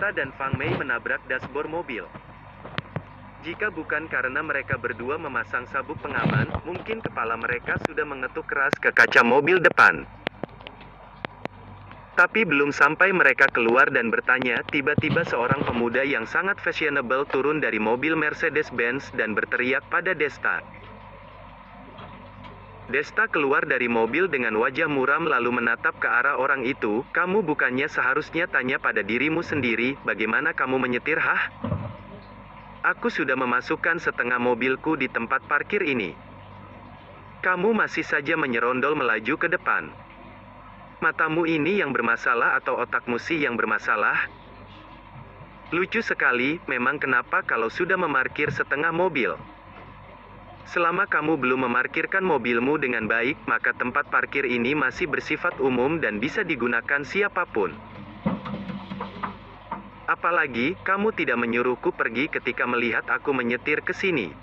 Desta dan Fang Mei menabrak dashboard mobil. Jika bukan karena mereka berdua memasang sabuk pengaman, mungkin kepala mereka sudah mengetuk keras ke kaca mobil depan. Tapi belum sampai mereka keluar dan bertanya, tiba-tiba seorang pemuda yang sangat fashionable turun dari mobil Mercedes-Benz dan berteriak pada Desta. Desta keluar dari mobil dengan wajah muram lalu menatap ke arah orang itu. Kamu bukannya seharusnya tanya pada dirimu sendiri, bagaimana kamu menyetir, hah? Aku sudah memasukkan setengah mobilku di tempat parkir ini. Kamu masih saja menyerondol melaju ke depan. Matamu ini yang bermasalah atau otakmu sih yang bermasalah? Lucu sekali, memang kenapa kalau sudah memarkir setengah mobil? Selama kamu belum memarkirkan mobilmu dengan baik, maka tempat parkir ini masih bersifat umum dan bisa digunakan siapapun. Apalagi, kamu tidak menyuruhku pergi ketika melihat aku menyetir ke sini.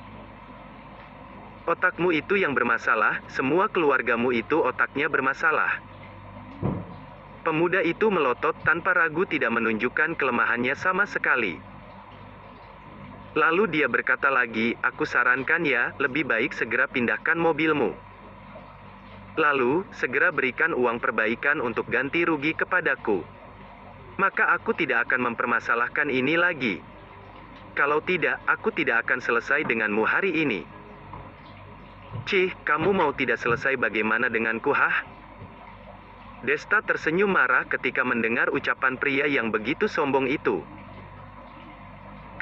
Otakmu itu yang bermasalah, semua keluargamu itu otaknya bermasalah. Pemuda itu melotot tanpa ragu tidak menunjukkan kelemahannya sama sekali. Lalu dia berkata lagi, aku sarankan ya, lebih baik segera pindahkan mobilmu. Lalu, segera berikan uang perbaikan untuk ganti rugi kepadaku. Maka aku tidak akan mempermasalahkan ini lagi. Kalau tidak, aku tidak akan selesai denganmu hari ini. Cih, kamu mau tidak selesai bagaimana denganku, hah? Desta tersenyum marah ketika mendengar ucapan pria yang begitu sombong itu.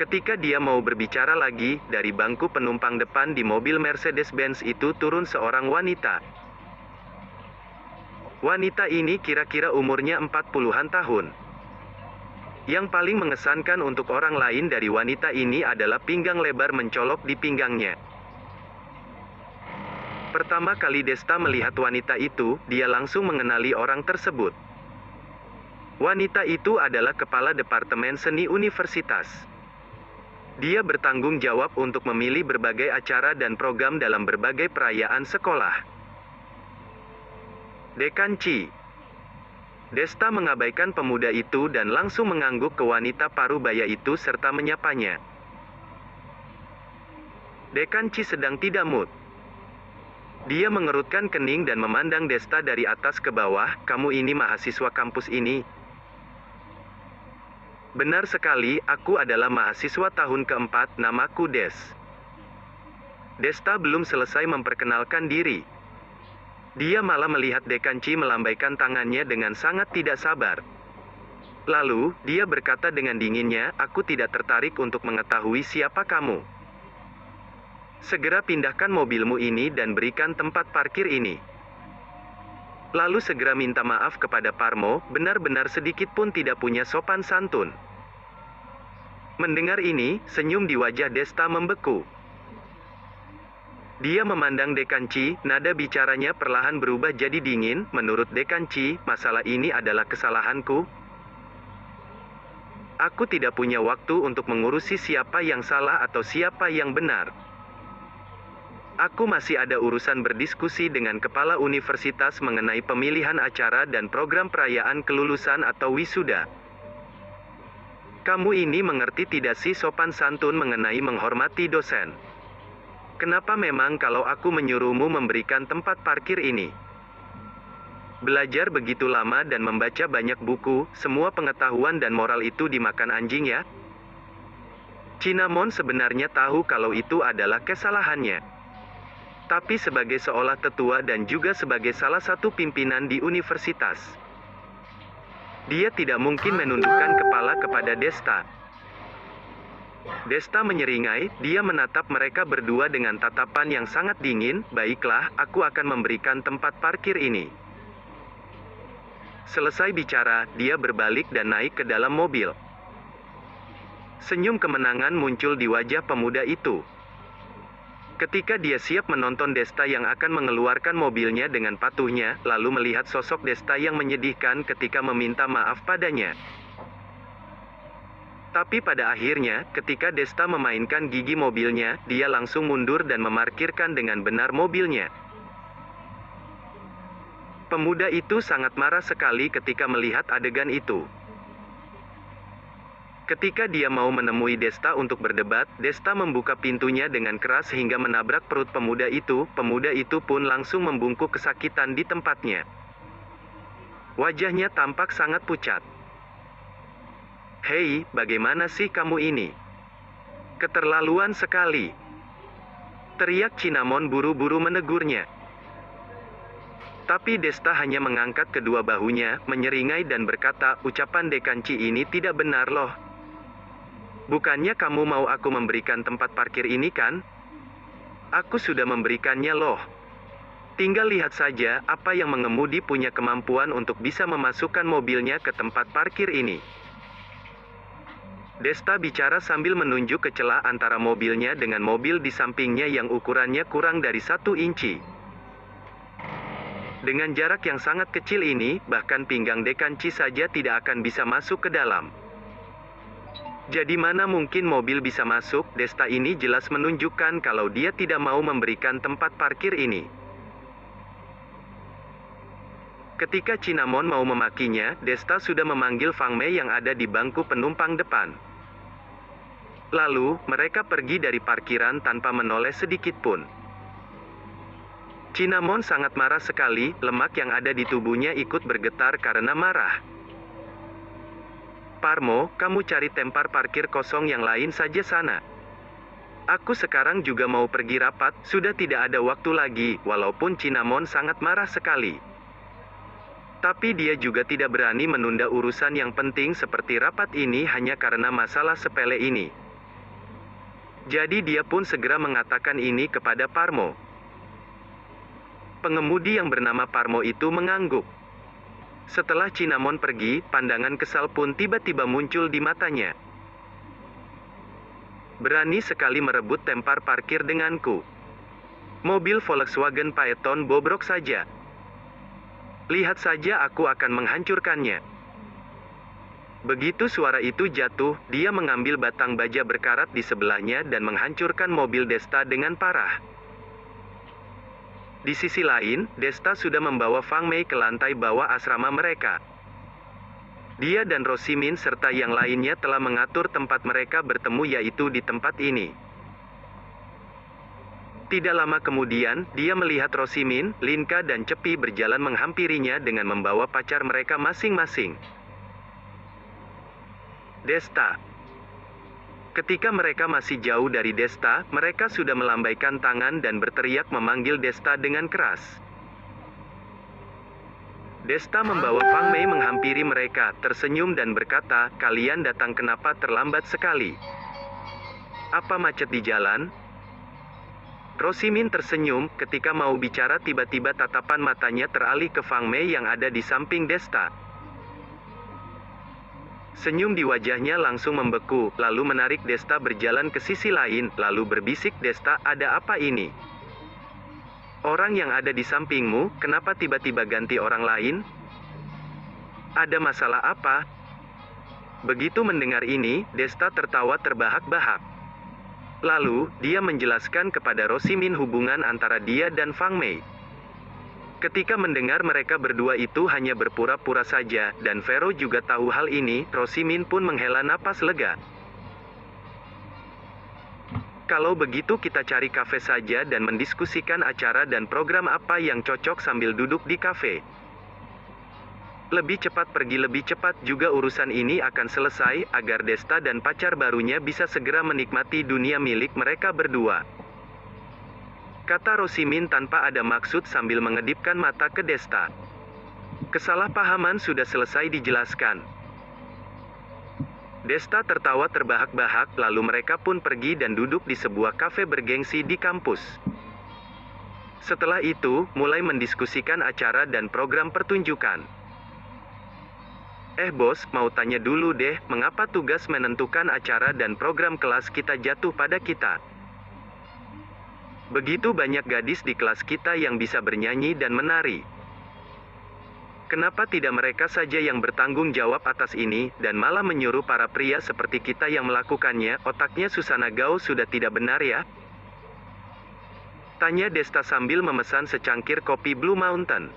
Ketika dia mau berbicara lagi, dari bangku penumpang depan di mobil Mercedes-Benz itu turun seorang wanita. Wanita ini kira-kira umurnya 40-an tahun. Yang paling mengesankan untuk orang lain dari wanita ini adalah pinggang lebar mencolok di pinggangnya. Pertama kali Desta melihat wanita itu, dia langsung mengenali orang tersebut. Wanita itu adalah kepala Departemen Seni Universitas. Dia bertanggung jawab untuk memilih berbagai acara dan program dalam berbagai perayaan sekolah. Dekan Chi. Desta mengabaikan pemuda itu dan langsung mengangguk ke wanita parubaya itu serta menyapanya. Dekan Chi sedang tidak mood. Dia mengerutkan kening dan memandang Desta dari atas ke bawah, kamu ini mahasiswa kampus ini? Benar sekali, aku adalah mahasiswa tahun keempat, namaku Des. Desta belum selesai memperkenalkan diri. Dia malah melihat Dekan Chi melambaikan tangannya dengan sangat tidak sabar. Lalu, dia berkata dengan dinginnya, aku tidak tertarik untuk mengetahui siapa kamu. Segera pindahkan mobilmu ini dan berikan tempat parkir ini. Lalu segera minta maaf kepada Parmo, benar-benar sedikit pun tidak punya sopan santun. Mendengar ini, senyum di wajah Desta membeku. Dia memandang Dekan Chi, nada bicaranya perlahan berubah jadi dingin. Menurut Dekan Chi, masalah ini adalah kesalahanku. Aku tidak punya waktu untuk mengurusi siapa yang salah atau siapa yang benar. Aku masih ada urusan berdiskusi dengan kepala universitas mengenai pemilihan acara dan program perayaan kelulusan atau wisuda. Kamu ini mengerti tidak sih sopan santun mengenai menghormati dosen? Kenapa memang kalau aku menyuruhmu memberikan tempat parkir ini? Belajar begitu lama dan membaca banyak buku, semua pengetahuan dan moral itu dimakan anjing ya? Cinnamon sebenarnya tahu kalau itu adalah kesalahannya. Tapi sebagai seolah tetua dan juga sebagai salah satu pimpinan di universitas, dia tidak mungkin menundukkan kepala kepada Desta. Desta menyeringai, dia menatap mereka berdua dengan tatapan yang sangat dingin, baiklah, aku akan memberikan tempat parkir ini. Selesai bicara, dia berbalik dan naik ke dalam mobil. Senyum kemenangan muncul di wajah pemuda itu. Ketika dia siap menonton Desta yang akan mengeluarkan mobilnya dengan patuhnya, lalu melihat sosok Desta yang menyedihkan ketika meminta maaf padanya. Tapi pada akhirnya, ketika Desta memainkan gigi mobilnya, dia langsung mundur dan memarkirkan dengan benar mobilnya. Pemuda itu sangat marah sekali ketika melihat adegan itu. Ketika dia mau menemui Desta untuk berdebat, Desta membuka pintunya dengan keras hingga menabrak perut pemuda itu. Pemuda itu pun langsung membungkuk kesakitan di tempatnya. Wajahnya tampak sangat pucat. "Hei, bagaimana sih kamu ini? Keterlaluan sekali!" teriak Cinnamon buru-buru menegurnya. Tapi Desta hanya mengangkat kedua bahunya, menyeringai dan berkata, "Ucapan Dekanci ini tidak benar loh. Bukannya kamu mau aku memberikan tempat parkir ini kan? Aku sudah memberikannya loh. Tinggal lihat saja apa yang mengemudi punya kemampuan untuk bisa memasukkan mobilnya ke tempat parkir ini." Desta bicara sambil menunjuk ke celah antara mobilnya dengan mobil di sampingnya yang ukurannya kurang dari 1 inci. Dengan jarak yang sangat kecil ini, bahkan pinggang Dekanci saja tidak akan bisa masuk ke dalam. Jadi mana mungkin mobil bisa masuk? Desta ini jelas menunjukkan kalau dia tidak mau memberikan tempat parkir ini. Ketika Cinnamon mau memakinya, Desta sudah memanggil Fang Mei yang ada di bangku penumpang depan. Lalu, mereka pergi dari parkiran tanpa menoleh sedikit pun. Cinnamon sangat marah sekali, lemak yang ada di tubuhnya ikut bergetar karena marah. "Parmo, kamu cari tempat parkir kosong yang lain saja sana. Aku sekarang juga mau pergi rapat, sudah tidak ada waktu lagi." Walaupun Cinnamon sangat marah sekali, tapi dia juga tidak berani menunda urusan yang penting seperti rapat ini hanya karena masalah sepele ini. Jadi dia pun segera mengatakan ini kepada Parmo. Pengemudi yang bernama Parmo itu mengangguk. Setelah Cinnamon pergi, pandangan kesal pun tiba-tiba muncul di matanya. "Berani sekali merebut tempat parkir denganku. Mobil Volkswagen Phaeton bobrok saja. Lihat saja aku akan menghancurkannya." Begitu suara itu jatuh, dia mengambil batang baja berkarat di sebelahnya dan menghancurkan mobil Desta dengan parah. Di sisi lain, Desta sudah membawa Fang Mei ke lantai bawah asrama mereka. Dia dan Rosimin serta yang lainnya telah mengatur tempat mereka bertemu yaitu di tempat ini. Tidak lama kemudian, dia melihat Rosimin, Linka dan Cepi berjalan menghampirinya dengan membawa pacar mereka masing-masing. Desta. Ketika mereka masih jauh dari Desta, mereka sudah melambaikan tangan dan berteriak memanggil Desta dengan keras. Desta membawa Fang Mei menghampiri mereka, tersenyum dan berkata, "Kalian datang kenapa terlambat sekali? Apa macet di jalan?" Rosimin tersenyum, ketika mau bicara tiba-tiba tatapan matanya teralih ke Fang Mei yang ada di samping Desta. Senyum di wajahnya langsung membeku, lalu menarik Desta berjalan ke sisi lain, lalu berbisik, "Desta, ada apa ini? Orang yang ada di sampingmu, kenapa tiba-tiba ganti orang lain? Ada masalah apa?" Begitu mendengar ini, Desta tertawa terbahak-bahak. Lalu, dia menjelaskan kepada Rosimin hubungan antara dia dan Fang Mei. Ketika mendengar mereka berdua itu hanya berpura-pura saja, dan Vero juga tahu hal ini, Rosimin pun menghela napas lega. "Kalau begitu kita cari kafe saja dan mendiskusikan acara dan program apa yang cocok sambil duduk di kafe. Lebih cepat pergi lebih cepat juga urusan ini akan selesai, agar Desta dan pacar barunya bisa segera menikmati dunia milik mereka berdua," kata Rosimin tanpa ada maksud sambil mengedipkan mata ke Desta. Kesalahpahaman sudah selesai dijelaskan. Desta tertawa terbahak-bahak, lalu mereka pun pergi dan duduk di sebuah kafe bergengsi di kampus. Setelah itu, mulai mendiskusikan acara dan program pertunjukan. Bos, mau tanya dulu deh, mengapa tugas menentukan acara dan program kelas kita jatuh pada kita? Begitu banyak gadis di kelas kita yang bisa bernyanyi dan menari. Kenapa tidak mereka saja yang bertanggung jawab atas ini, dan malah menyuruh para pria seperti kita yang melakukannya? Otaknya Susana Gao sudah tidak benar ya? Tanya Desta sambil memesan secangkir kopi Blue Mountain.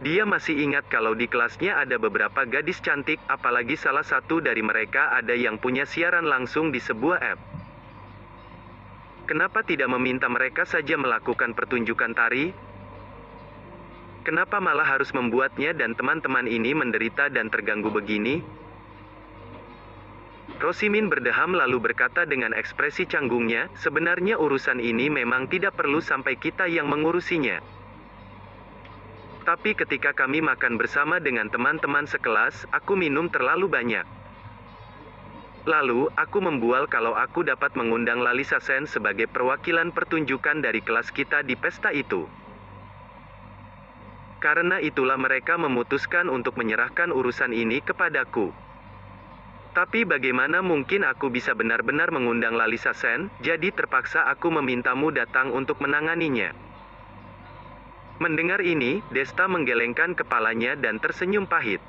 Dia masih ingat kalau di kelasnya ada beberapa gadis cantik, apalagi salah satu dari mereka ada yang punya siaran langsung di sebuah app. Kenapa tidak meminta mereka saja melakukan pertunjukan tari? Kenapa malah harus membuatnya dan teman-teman ini menderita dan terganggu begini? Rosimin berdeham lalu berkata dengan ekspresi canggungnya, sebenarnya urusan ini memang tidak perlu sampai kita yang mengurusinya. Tapi ketika kami makan bersama dengan teman-teman sekelas, aku minum terlalu banyak. Lalu, aku membual kalau aku dapat mengundang Lalisa Sen sebagai perwakilan pertunjukan dari kelas kita di pesta itu. Karena itulah mereka memutuskan untuk menyerahkan urusan ini kepadaku. Tapi bagaimana mungkin aku bisa benar-benar mengundang Lalisa Sen, jadi terpaksa aku memintamu datang untuk menanganinya. Mendengar ini, Desta menggelengkan kepalanya dan tersenyum pahit.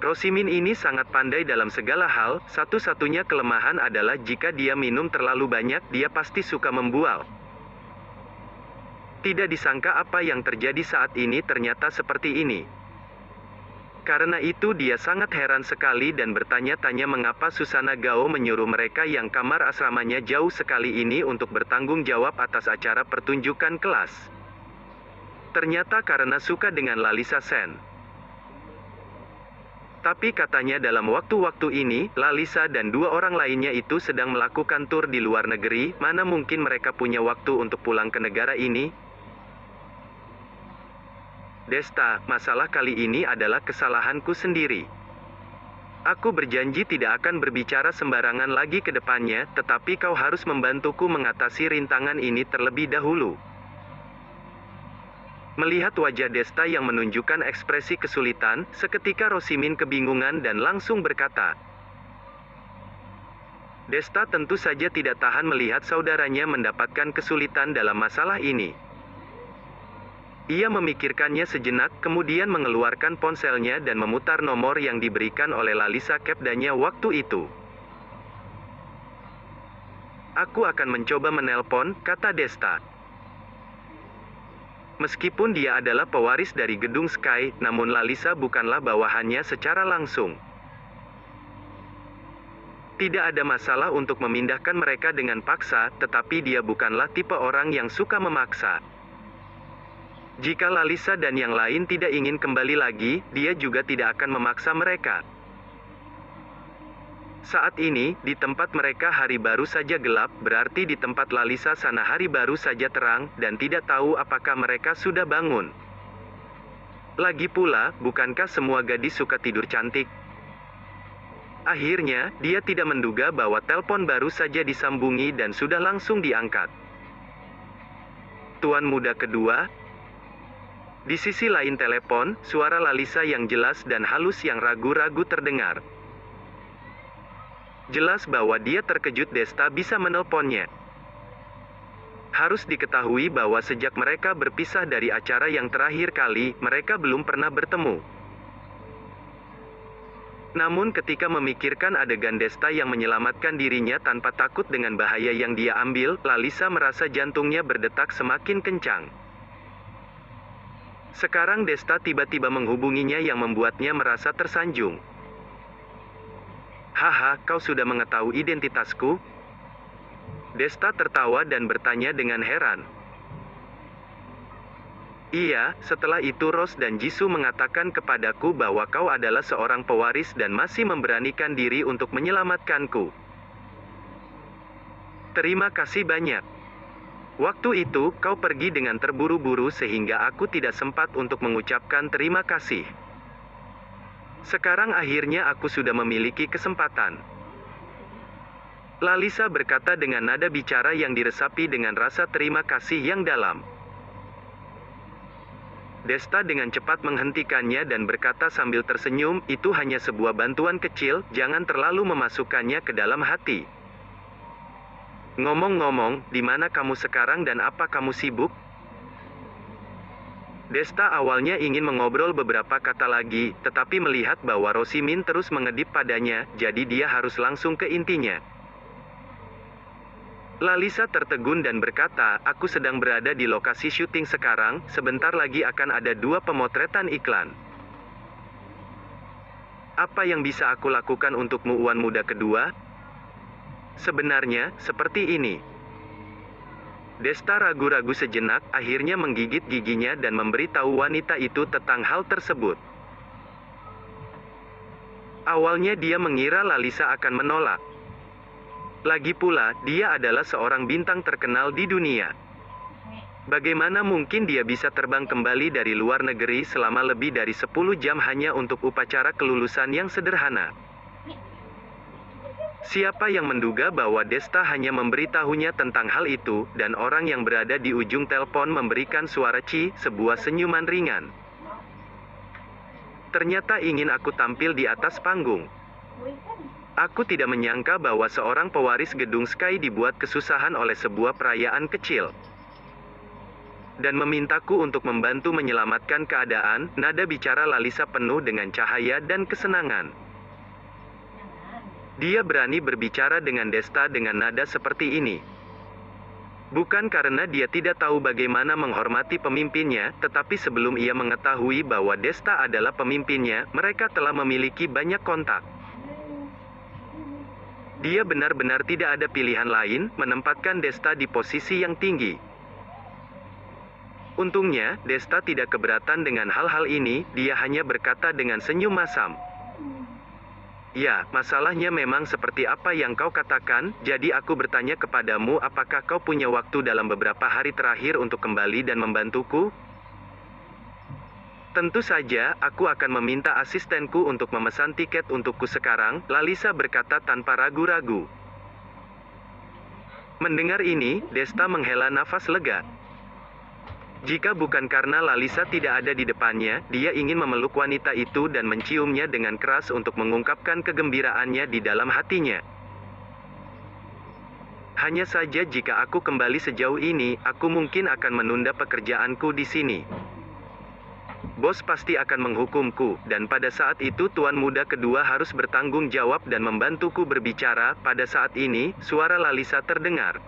Rosimin ini sangat pandai dalam segala hal, satu-satunya kelemahan adalah jika dia minum terlalu banyak, dia pasti suka membual. Tidak disangka apa yang terjadi saat ini ternyata seperti ini. Karena itu dia sangat heran sekali dan bertanya-tanya mengapa Susana Gao menyuruh mereka yang kamar asramanya jauh sekali ini untuk bertanggung jawab atas acara pertunjukan kelas. Ternyata karena suka dengan Lalisa Sen. Tapi katanya dalam waktu-waktu ini, Lalisa dan dua orang lainnya itu sedang melakukan tur di luar negeri, mana mungkin mereka punya waktu untuk pulang ke negara ini? Desta, masalah kali ini adalah kesalahanku sendiri. Aku berjanji tidak akan berbicara sembarangan lagi ke depannya, tetapi kau harus membantuku mengatasi rintangan ini terlebih dahulu. Melihat wajah Desta yang menunjukkan ekspresi kesulitan, seketika Rosimin kebingungan dan langsung berkata. Desta tentu saja tidak tahan melihat saudaranya mendapatkan kesulitan dalam masalah ini. Ia memikirkannya sejenak, kemudian mengeluarkan ponselnya dan memutar nomor yang diberikan oleh Lalisa Kepdanya waktu itu. Aku akan mencoba menelpon, kata Desta. Meskipun dia adalah pewaris dari gedung Sky, namun Lalisa bukanlah bawahannya secara langsung. Tidak ada masalah untuk memindahkan mereka dengan paksa, tetapi dia bukanlah tipe orang yang suka memaksa. Jika Lalisa dan yang lain tidak ingin kembali lagi, dia juga tidak akan memaksa mereka. Saat ini, di tempat mereka hari baru saja gelap, berarti di tempat Lalisa sana hari baru saja terang, dan tidak tahu apakah mereka sudah bangun. Lagi pula, bukankah semua gadis suka tidur cantik? Akhirnya, dia tidak menduga bahwa telepon baru saja disambungi dan sudah langsung diangkat. Tuan muda kedua. Di sisi lain telepon, suara Lalisa yang jelas dan halus yang ragu-ragu terdengar. Jelas bahwa dia terkejut Desta bisa menelponnya. Harus diketahui bahwa sejak mereka berpisah dari acara yang terakhir kali, mereka belum pernah bertemu. Namun ketika memikirkan adegan Desta yang menyelamatkan dirinya tanpa takut dengan bahaya yang dia ambil, Lalisa merasa jantungnya berdetak semakin kencang. Sekarang Desta tiba-tiba menghubunginya yang membuatnya merasa tersanjung. Haha, kau sudah mengetahui identitasku? Desta tertawa dan bertanya dengan heran. Iya, setelah itu Rose dan Jisoo mengatakan kepadaku bahwa kau adalah seorang pewaris dan masih memberanikan diri untuk menyelamatkanku. Terima kasih banyak. Waktu itu, kau pergi dengan terburu-buru sehingga aku tidak sempat untuk mengucapkan terima kasih. Sekarang akhirnya aku sudah memiliki kesempatan. Lalisa berkata dengan nada bicara yang diresapi dengan rasa terima kasih yang dalam. Desta dengan cepat menghentikannya dan berkata sambil tersenyum, itu hanya sebuah bantuan kecil, jangan terlalu memasukkannya ke dalam hati. Ngomong-ngomong, di mana kamu sekarang dan apa kamu sibuk? Desta awalnya ingin mengobrol beberapa kata lagi, tetapi melihat bahwa Rosimin terus mengedip padanya, jadi dia harus langsung ke intinya. Lalisa tertegun dan berkata, aku sedang berada di lokasi syuting sekarang, sebentar lagi akan ada 2 pemotretan iklan. Apa yang bisa aku lakukan untukmu Uan Muda kedua? Sebenarnya, seperti ini. Desta ragu-ragu sejenak, akhirnya menggigit giginya dan memberitahu wanita itu tentang hal tersebut. Awalnya dia mengira Lalisa akan menolak. Lagi pula, dia adalah seorang bintang terkenal di dunia. Bagaimana mungkin dia bisa terbang kembali dari luar negeri selama lebih dari 10 jam hanya untuk upacara kelulusan yang sederhana? Siapa yang menduga bahwa Desta hanya memberitahunya tentang hal itu, dan orang yang berada di ujung telepon memberikan suara Ci, sebuah senyuman ringan. Ternyata ingin aku tampil di atas panggung. Aku tidak menyangka bahwa seorang pewaris gedung Sky dibuat kesusahan oleh sebuah perayaan kecil. Dan memintaku untuk membantu menyelamatkan keadaan, nada bicara Lalisa penuh dengan cahaya dan kesenangan. Dia berani berbicara dengan Desta dengan nada seperti ini. Bukan karena dia tidak tahu bagaimana menghormati pemimpinnya, tetapi sebelum ia mengetahui bahwa Desta adalah pemimpinnya, mereka telah memiliki banyak kontak. Dia benar-benar tidak ada pilihan lain, menempatkan Desta di posisi yang tinggi. Untungnya, Desta tidak keberatan dengan hal-hal ini, dia hanya berkata dengan senyum masam. Ya, masalahnya memang seperti apa yang kau katakan, jadi aku bertanya kepadamu apakah kau punya waktu dalam beberapa hari terakhir untuk kembali dan membantuku? Tentu saja, aku akan meminta asistenku untuk memesan tiket untukku sekarang, Lalisa berkata tanpa ragu-ragu. Mendengar ini, Desta menghela nafas lega. Jika bukan karena Lalisa tidak ada di depannya, dia ingin memeluk wanita itu dan menciumnya dengan keras untuk mengungkapkan kegembiraannya di dalam hatinya. Hanya saja jika aku kembali sejauh ini, aku mungkin akan menunda pekerjaanku di sini. Bos pasti akan menghukumku, dan pada saat itu Tuan Muda kedua harus bertanggung jawab dan membantuku berbicara. Pada saat ini, suara Lalisa terdengar.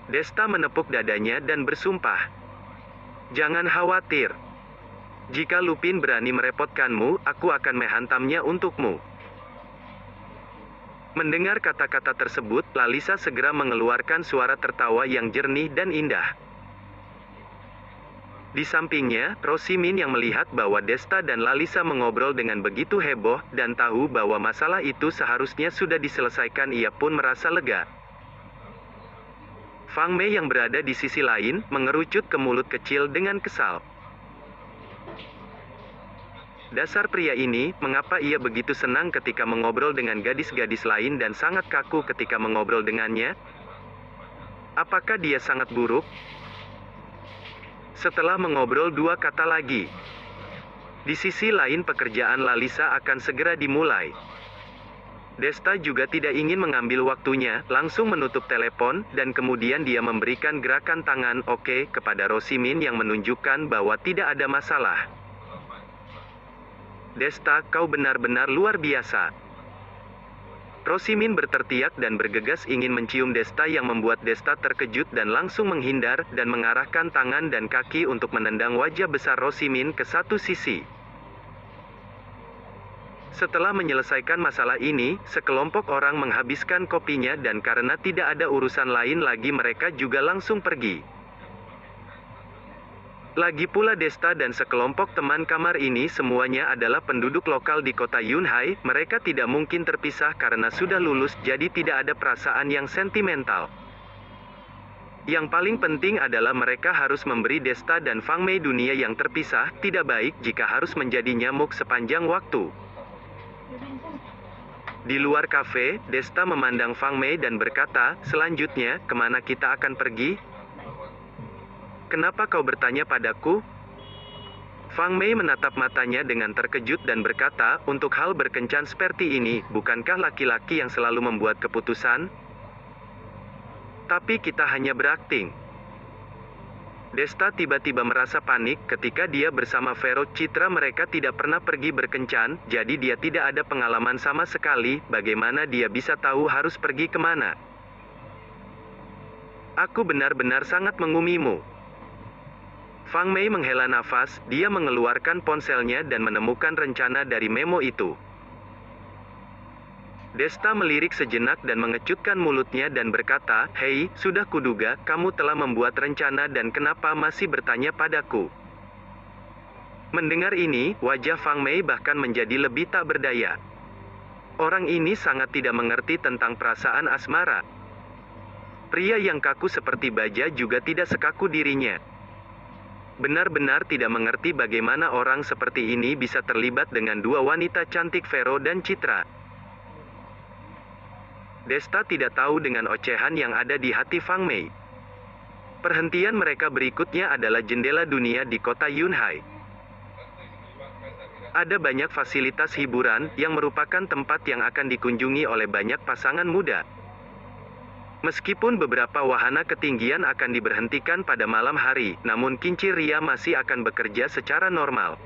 Desta menepuk dadanya dan bersumpah. Jangan khawatir. Jika Lupin berani merepotkanmu, aku akan menghantamnya untukmu. Mendengar kata-kata tersebut, Lalisa segera mengeluarkan suara tertawa yang jernih dan indah. Di sampingnya, Rosimin yang melihat bahwa Desta dan Lalisa mengobrol dengan begitu heboh, dan tahu bahwa masalah itu seharusnya sudah diselesaikan, ia pun merasa lega. Fang Mei yang berada di sisi lain, mengerucut ke mulut kecil dengan kesal. Dasar pria ini, mengapa ia begitu senang ketika mengobrol dengan gadis-gadis lain dan sangat kaku ketika mengobrol dengannya? Apakah dia sangat buruk? Setelah mengobrol 2 kata lagi. Di sisi lain pekerjaan Lalisa akan segera dimulai. Desta juga tidak ingin mengambil waktunya, langsung menutup telepon, dan kemudian dia memberikan gerakan tangan "oke" kepada Rosimin yang menunjukkan bahwa tidak ada masalah. Desta, kau benar-benar luar biasa. Rosimin berteriak dan bergegas ingin mencium Desta yang membuat Desta terkejut dan langsung menghindar, dan mengarahkan tangan dan kaki untuk menendang wajah besar Rosimin ke satu sisi. Setelah menyelesaikan masalah ini, sekelompok orang menghabiskan kopinya dan karena tidak ada urusan lain lagi mereka juga langsung pergi. Lagi pula Desta dan sekelompok teman kamar ini semuanya adalah penduduk lokal di kota Yunhai, mereka tidak mungkin terpisah karena sudah lulus, jadi tidak ada perasaan yang sentimental. Yang paling penting adalah mereka harus memberi Desta dan Fang Mei dunia yang terpisah, tidak baik jika harus menjadi nyamuk sepanjang waktu. Di luar kafe, Desta memandang Fang Mei dan berkata, selanjutnya, kemana kita akan pergi? Kenapa kau bertanya padaku? Fang Mei menatap matanya dengan terkejut dan berkata, untuk hal berkencan seperti ini, bukankah laki-laki yang selalu membuat keputusan? Tapi kita hanya berakting. Desta tiba-tiba merasa panik ketika dia bersama Vero Citra mereka tidak pernah pergi berkencan, jadi dia tidak ada pengalaman sama sekali, bagaimana dia bisa tahu harus pergi kemana? Aku benar-benar sangat mengumimu. Fang Mei menghela nafas, dia mengeluarkan ponselnya dan menemukan rencana dari memo itu. Desta melirik sejenak dan mengecutkan mulutnya dan berkata, "Hei, sudah kuduga, kamu telah membuat rencana dan kenapa masih bertanya padaku?" Mendengar ini, wajah Fang Mei bahkan menjadi lebih tak berdaya. Orang ini sangat tidak mengerti tentang perasaan asmara. Pria yang kaku seperti baja juga tidak sekaku dirinya. Benar-benar tidak mengerti bagaimana orang seperti ini bisa terlibat dengan dua wanita cantik Vero dan Citra. Desta tidak tahu dengan ocehan yang ada di hati Fang Mei. Perhentian mereka berikutnya adalah jendela dunia di kota Yunhai. Ada banyak fasilitas hiburan yang merupakan tempat yang akan dikunjungi oleh banyak pasangan muda. Meskipun beberapa wahana ketinggian akan diberhentikan pada malam hari, namun kincir ria masih akan bekerja secara normal.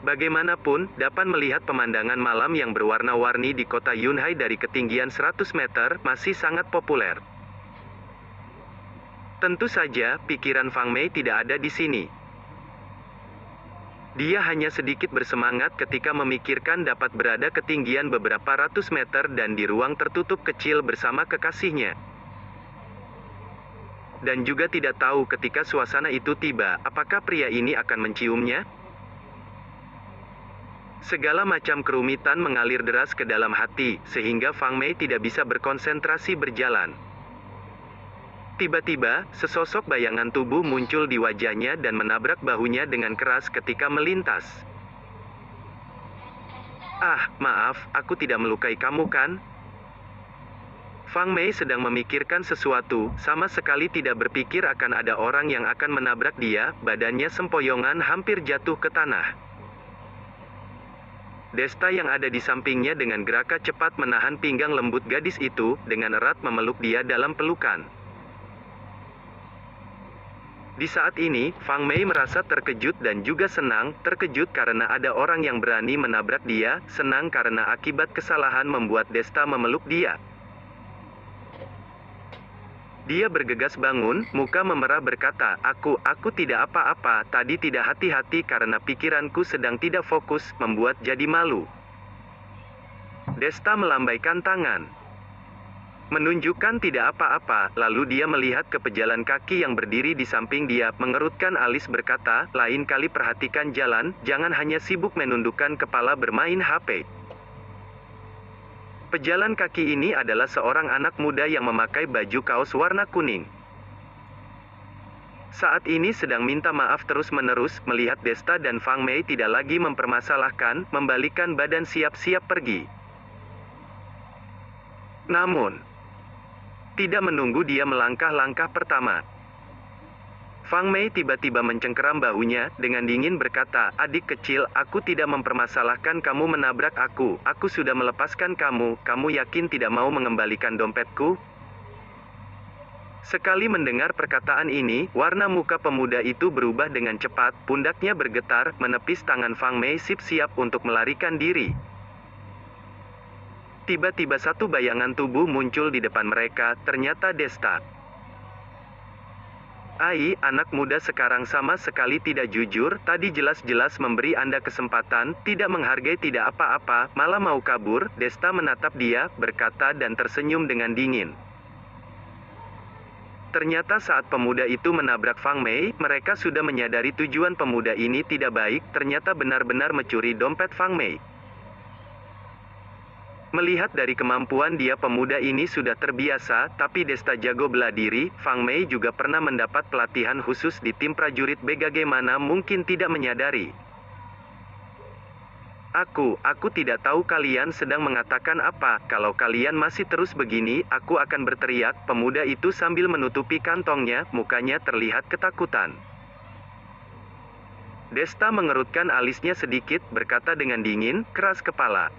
Bagaimanapun, dapat melihat pemandangan malam yang berwarna-warni di kota Yunhai dari ketinggian 100 meter masih sangat populer. Tentu saja, pikiran Fang Mei tidak ada di sini. Dia hanya sedikit bersemangat ketika memikirkan dapat berada ketinggian beberapa ratus meter dan di ruang tertutup kecil bersama kekasihnya. Dan juga tidak tahu ketika suasana itu tiba, apakah pria ini akan menciumnya? Segala macam kerumitan mengalir deras ke dalam hati, sehingga Fang Mei tidak bisa berkonsentrasi berjalan. Tiba-tiba, sesosok bayangan tubuh muncul di wajahnya dan menabrak bahunya dengan keras ketika melintas. "Ah, maaf, aku tidak melukai kamu kan?" Fang Mei sedang memikirkan sesuatu, sama sekali tidak berpikir akan ada orang yang akan menabrak dia, badannya sempoyongan hampir jatuh ke tanah. Desta yang ada di sampingnya dengan gerakan cepat menahan pinggang lembut gadis itu, dengan erat memeluk dia dalam pelukan. Di saat ini, Fang Mei merasa terkejut dan juga senang, terkejut karena ada orang yang berani menabrak dia, senang karena akibat kesalahan membuat Desta memeluk dia. Dia bergegas bangun, muka memerah berkata, Aku tidak apa-apa, tadi tidak hati-hati karena pikiranku sedang tidak fokus, membuat jadi malu." Desta melambaikan tangan, menunjukkan tidak apa-apa, lalu dia melihat ke pejalan kaki yang berdiri di samping dia, mengerutkan alis berkata, "Lain kali perhatikan jalan, jangan hanya sibuk menundukkan kepala bermain HP." Pejalan kaki ini adalah seorang anak muda yang memakai baju kaos warna kuning. Saat ini sedang minta maaf terus-menerus, melihat Desta dan Fang Mei tidak lagi mempermasalahkan, membalikkan badan siap-siap pergi. Namun, tidak menunggu dia melangkah langkah pertama, Fang Mei tiba-tiba mencengkeram bahunya, dengan dingin berkata, "Adik kecil, aku tidak mempermasalahkan kamu menabrak aku sudah melepaskan kamu yakin tidak mau mengembalikan dompetku?" Sekali mendengar perkataan ini, warna muka pemuda itu berubah dengan cepat, pundaknya bergetar, menepis tangan Fang Mei siap untuk melarikan diri. Tiba-tiba satu bayangan tubuh muncul di depan mereka, ternyata Desta. "Ai, anak muda sekarang sama sekali tidak jujur, tadi jelas-jelas memberi Anda kesempatan, tidak menghargai tidak apa-apa, malah mau kabur." Desta menatap dia, berkata dan tersenyum dengan dingin. Ternyata saat pemuda itu menabrak Fang Mei, mereka sudah menyadari tujuan pemuda ini tidak baik, ternyata benar-benar mencuri dompet Fang Mei. Melihat dari kemampuan dia, pemuda ini sudah terbiasa, tapi Desta jago bela diri. Fang Mei juga pernah mendapat pelatihan khusus di tim prajurit bagaimana mungkin tidak menyadari. Aku tidak tahu kalian sedang mengatakan apa, kalau kalian masih terus begini, aku akan berteriak." Pemuda itu sambil menutupi kantongnya, mukanya terlihat ketakutan. Desta mengerutkan alisnya sedikit, berkata dengan dingin, keras kepala.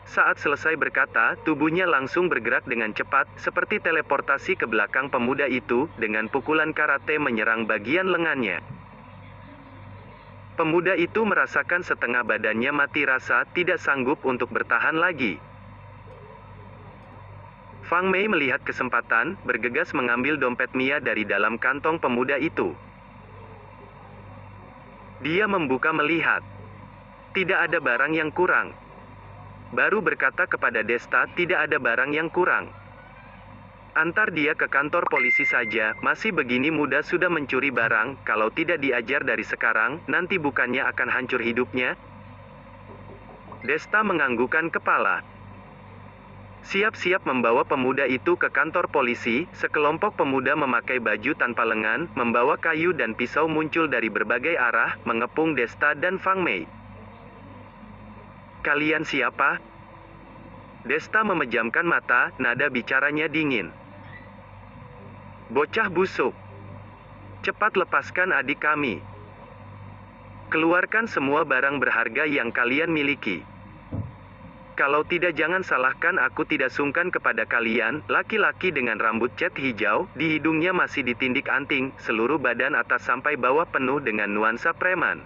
Saat selesai berkata, tubuhnya langsung bergerak dengan cepat, seperti teleportasi ke belakang pemuda itu, dengan pukulan karate menyerang bagian lengannya. Pemuda itu merasakan setengah badannya mati rasa, tidak sanggup untuk bertahan lagi. Fang Mei melihat kesempatan, bergegas mengambil dompet Mia dari dalam kantong pemuda itu. Dia membuka melihat. Tidak ada barang yang kurang. Baru berkata kepada Desta tidak ada barang yang kurang. Antar dia ke kantor polisi saja, masih begini muda sudah mencuri barang, kalau tidak diajar dari sekarang, nanti bukannya akan hancur hidupnya? Desta menganggukkan kepala. Siap-siap membawa pemuda itu ke kantor polisi, sekelompok pemuda memakai baju tanpa lengan, membawa kayu dan pisau muncul dari berbagai arah, mengepung Desta dan Fang Mei. Kalian siapa? Desta memejamkan mata, nada bicaranya dingin. Bocah busuk. Cepat lepaskan adik kami. Keluarkan semua barang berharga yang kalian miliki. Kalau tidak jangan salahkan aku tidak sungkan kepada kalian, laki-laki dengan rambut cat hijau, di hidungnya masih ditindik anting, seluruh badan atas sampai bawah penuh dengan nuansa preman.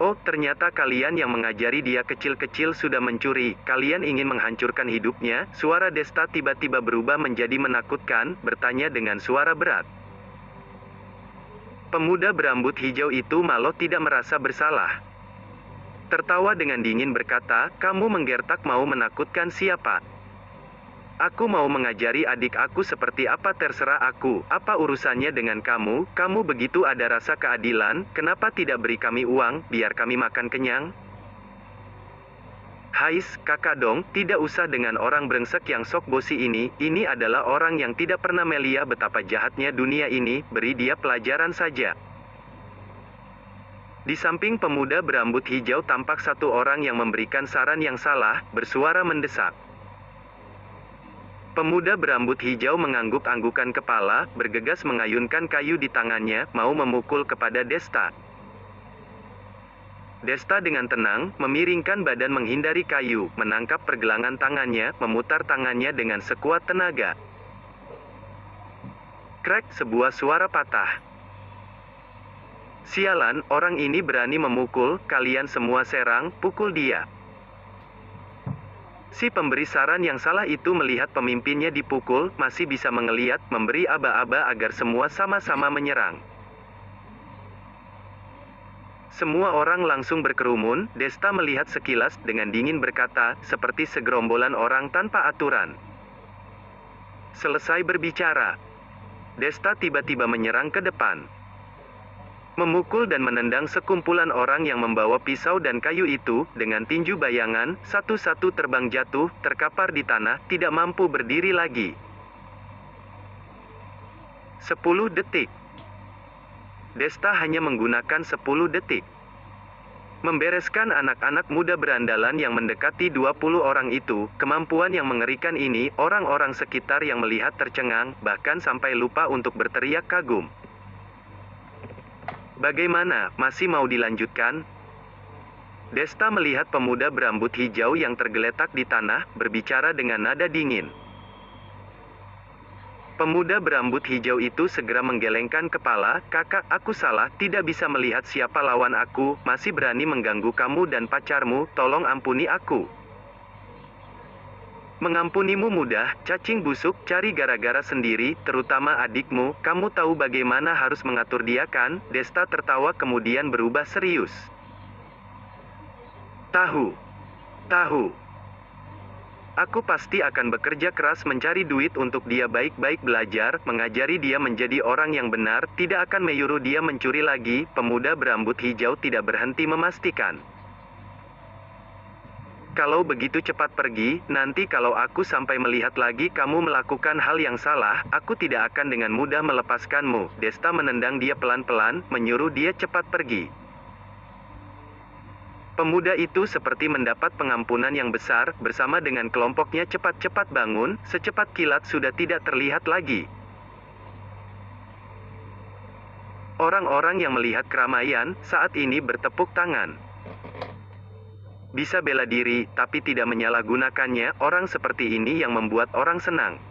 Oh, ternyata kalian yang mengajari dia kecil-kecil sudah mencuri, kalian ingin menghancurkan hidupnya? Suara Desta tiba-tiba berubah menjadi menakutkan, bertanya dengan suara berat. Pemuda berambut hijau itu malah tidak merasa bersalah. Tertawa dengan dingin berkata, kamu menggertak mau menakutkan siapa? Aku mau mengajari adik aku seperti apa terserah aku, apa urusannya dengan kamu? Kamu begitu ada rasa keadilan, kenapa tidak beri kami uang, biar kami makan kenyang? Hais, kakak dong, tidak usah dengan orang brengsek yang sok bosi ini adalah orang yang tidak pernah melihat betapa jahatnya dunia ini, beri dia pelajaran saja. Di samping pemuda berambut hijau tampak satu orang yang memberikan saran yang salah, bersuara mendesak. Pemuda berambut hijau mengangguk-anggukan kepala, bergegas mengayunkan kayu di tangannya, mau memukul kepada Desta. Desta dengan tenang, memiringkan badan menghindari kayu, menangkap pergelangan tangannya, memutar tangannya dengan sekuat tenaga. Krek, sebuah suara patah. Sialan, orang ini berani memukul, kalian semua serang, pukul dia. Si pemberi saran yang salah itu melihat pemimpinnya dipukul, masih bisa mengeliat, memberi aba-aba agar semua sama-sama menyerang. Semua orang langsung berkerumun, Desta melihat sekilas, dengan dingin berkata, seperti segerombolan orang tanpa aturan. Selesai berbicara, Desta tiba-tiba menyerang ke depan. Memukul dan menendang sekumpulan orang yang membawa pisau dan kayu itu, dengan tinju bayangan, satu-satu terbang jatuh, terkapar di tanah, tidak mampu berdiri lagi. 10 detik. Desta hanya menggunakan 10 detik. Membereskan anak-anak muda berandalan yang mendekati 20 orang itu, kemampuan yang mengerikan ini, orang-orang sekitar yang melihat tercengang, bahkan sampai lupa untuk berteriak kagum. Bagaimana, masih mau dilanjutkan? Desta melihat pemuda berambut hijau yang tergeletak di tanah, berbicara dengan nada dingin. Pemuda berambut hijau itu segera menggelengkan kepala, kakak, aku salah, tidak bisa melihat siapa lawan aku, masih berani mengganggu kamu dan pacarmu, tolong ampuni aku. Mengampunimu mudah, cacing busuk, cari gara-gara sendiri, terutama adikmu, kamu tahu bagaimana harus mengatur dia kan? Desta tertawa kemudian berubah serius. Tahu. Aku pasti akan bekerja keras mencari duit untuk dia baik-baik belajar, mengajari dia menjadi orang yang benar, tidak akan menyuruh dia mencuri lagi, pemuda berambut hijau tidak berhenti memastikan. Kalau begitu cepat pergi, nanti kalau aku sampai melihat lagi kamu melakukan hal yang salah, aku tidak akan dengan mudah melepaskanmu. Desta menendang dia pelan-pelan, menyuruh dia cepat pergi. Pemuda itu seperti mendapat pengampunan yang besar, bersama dengan kelompoknya cepat-cepat bangun, secepat kilat sudah tidak terlihat lagi. Orang-orang yang melihat keramaian, saat ini bertepuk tangan. Bisa bela diri, tapi tidak menyalahgunakannya, orang seperti ini yang membuat orang senang.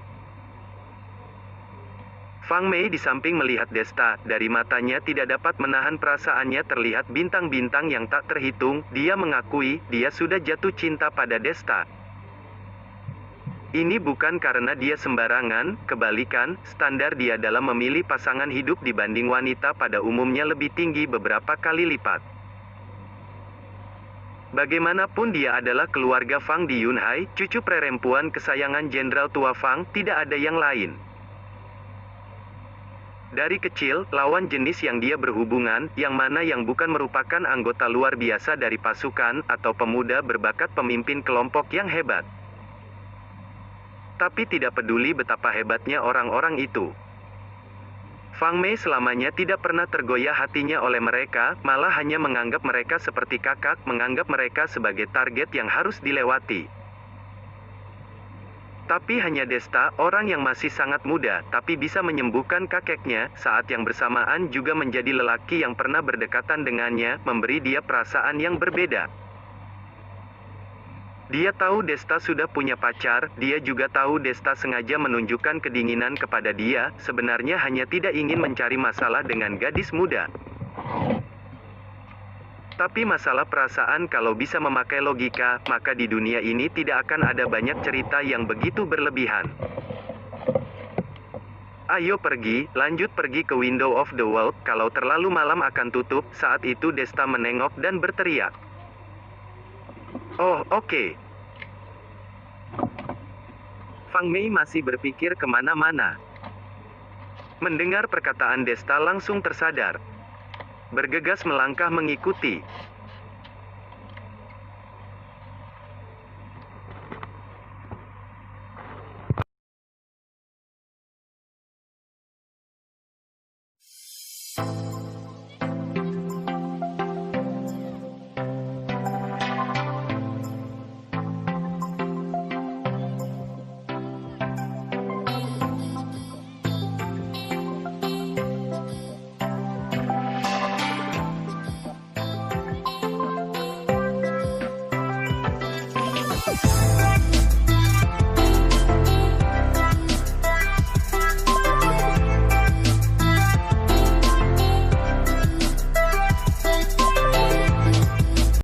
Fang Mei di samping melihat Desta, dari matanya tidak dapat menahan perasaannya terlihat bintang-bintang yang tak terhitung, dia mengakui, dia sudah jatuh cinta pada Desta. Ini bukan karena dia sembarangan, kebalikan, standar dia dalam memilih pasangan hidup dibanding wanita pada umumnya lebih tinggi beberapa kali lipat. Bagaimanapun dia adalah keluarga Fang di Yunhai, cucu perempuan kesayangan Jenderal tua Fang, tidak ada yang lain. Dari kecil, lawan jenis yang dia berhubungan, yang mana yang bukan merupakan anggota luar biasa dari pasukan, atau pemuda berbakat pemimpin kelompok yang hebat. Tapi tidak peduli betapa hebatnya orang-orang itu. Fang Mei selamanya tidak pernah tergoyah hatinya oleh mereka, malah hanya menganggap mereka seperti kakak, menganggap mereka sebagai target yang harus dilewati. Tapi hanya Desta, orang yang masih sangat muda, tapi bisa menyembuhkan kakeknya, saat yang bersamaan juga menjadi lelaki yang pernah berdekatan dengannya, memberi dia perasaan yang berbeda. Dia tahu Desta sudah punya pacar, dia juga tahu Desta sengaja menunjukkan kedinginan kepada dia, sebenarnya hanya tidak ingin mencari masalah dengan gadis muda. Tapi masalah perasaan kalau bisa memakai logika, maka di dunia ini tidak akan ada banyak cerita yang begitu berlebihan. Ayo pergi, lanjut pergi ke Window of the World, kalau terlalu malam akan tutup. Saat itu Desta menengok dan berteriak. Oh, oke. Fang Mei masih berpikir kemana-mana. Mendengar perkataan Desta langsung tersadar. Bergegas melangkah mengikuti.